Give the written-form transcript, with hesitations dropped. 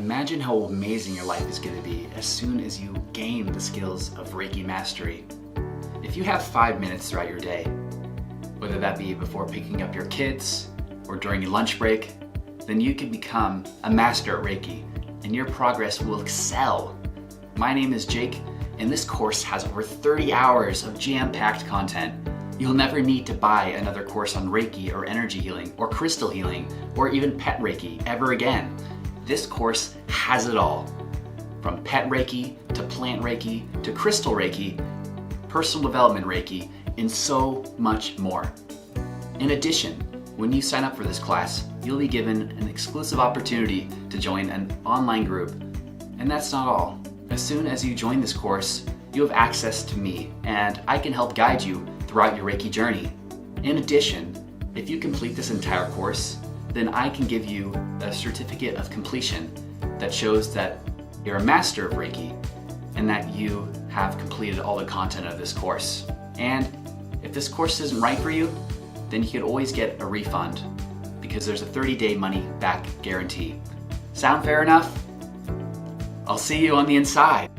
Imagine how amazing your life is going to be as soon as you gain the skills of Reiki mastery. If you have 5 minutes throughout your day, whether that be before picking up your kids or during your lunch break, then you can become a master at Reiki and your progress will excel. My name is Jake, and this course has over 30 hours of jam-packed content. You'll never need to buy another course on Reiki or energy healing or crystal healing or even pet Reiki ever again. This course has it all. From pet Reiki to plant Reiki to crystal Reiki, personal development Reiki, and so much more. In addition, when you sign up for this class, you'll be given an exclusive opportunity to join an online group. And that's not all. As soon as you join this course, you have access to me, and I can help guide you throughout your Reiki journey. In addition, if you complete this entire course, then I can give you a certificate of completion that shows that you're a master of Reiki and that you have completed all the content of this course. And if this course isn't right for you, then you can always get a refund because there's a 30-day money-back guarantee. Sound fair enough? I'll see you on the inside.